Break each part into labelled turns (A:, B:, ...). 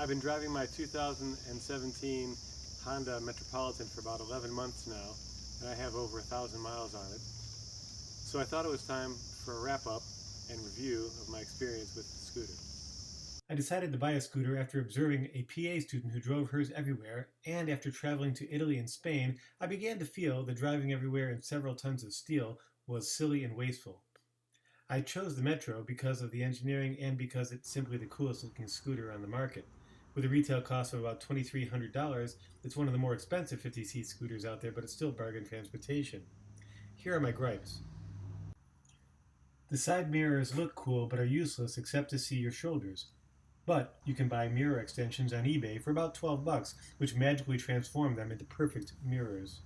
A: I've been driving my 2017 Honda Metropolitan for about 11 months now, and I have over 1,000 miles on it. So I thought it was time for a wrap-up and review of my experience with the scooter. I decided to buy a scooter after observing a PA student who drove hers everywhere, and after traveling to Italy and Spain, I began to feel that driving everywhere in several tons of steel was silly and wasteful. I chose the Metro because of the engineering and because it's simply the coolest looking scooter on the market. With a retail cost of about $2,300, it's one of the more expensive 50-seat scooters out there, but it's still bargain transportation. Here are my gripes. The side mirrors look cool but are useless except to see your shoulders. But you can buy mirror extensions on eBay for about $12, which magically transform them into perfect mirrors.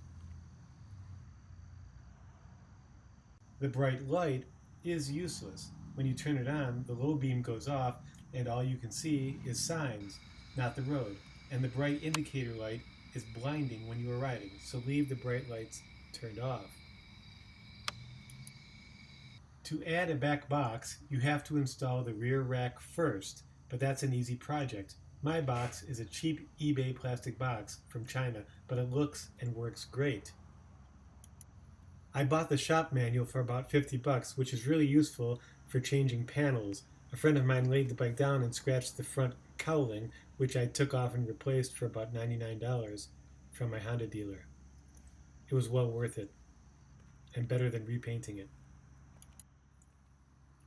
A: The bright light is useless. When you turn it on, the low beam goes off and all you can see is signs, not the road. And the bright indicator light is blinding when you are riding, so leave the bright lights turned off. To add a back box, you have to install the rear rack first, but that's an easy project. My box is a cheap eBay plastic box from China, but it looks and works great. I bought the shop manual for about $50, which is really useful for changing panels. A friend of mine laid the bike down and scratched the front cowling, which I took off and replaced for about $99 from my Honda dealer. It was well worth it, and better than repainting it.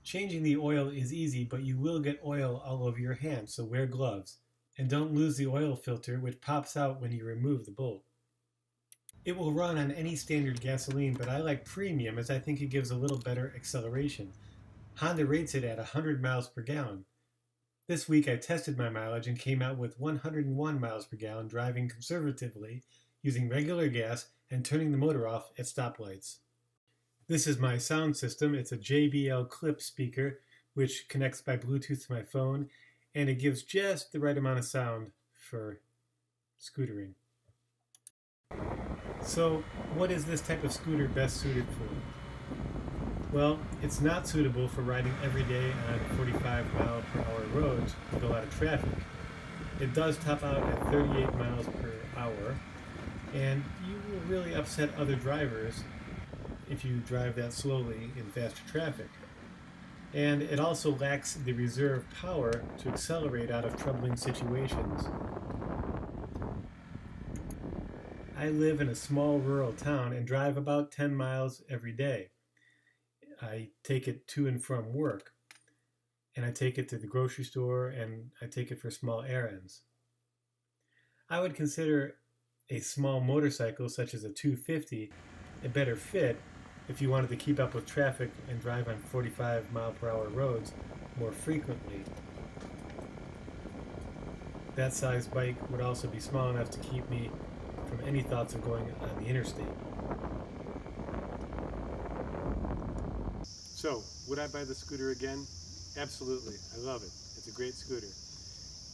A: Changing the oil is easy, but you will get oil all over your hands, so wear gloves. And don't lose the oil filter, which pops out when you remove the bolt. It will run on any standard gasoline, but I like premium as I think it gives a little better acceleration. Honda rates it at 100 miles per gallon. This week I tested my mileage and came out with 101 miles per gallon driving conservatively, using regular gas and turning the motor off at stoplights. This is my sound system. It's a JBL clip speaker which connects by Bluetooth to my phone, and it gives just the right amount of sound for scootering. So, what is this type of scooter best suited for? Well, it's not suitable for riding every day on 45 mile per hour roads with a lot of traffic. It does top out at 38 miles per hour, and you will really upset other drivers if you drive that slowly in faster traffic. And it also lacks the reserve power to accelerate out of troubling situations. I live in a small rural town and drive about 10 miles every day. I take it to and from work, and I take it to the grocery store, and I take it for small errands. I would consider a small motorcycle such as a 250 a better fit if you wanted to keep up with traffic and drive on 45 mile per hour roads more frequently. That size bike would also be small enough to keep me from any thoughts of going on the interstate. So, would I buy the scooter again? Absolutely. I love it. It's a great scooter.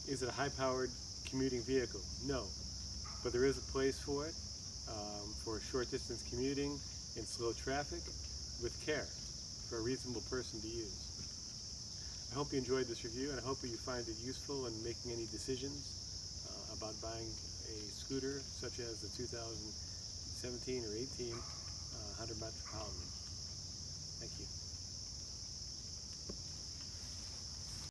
A: Is it a high-powered commuting vehicle? No. But there is a place for it, for short-distance commuting in slow traffic with care for a reasonable person to use. I hope you enjoyed this review, and I hope you find it useful in making any decisions about buying a scooter such as the 2017 or 18 Honda Metropolitan.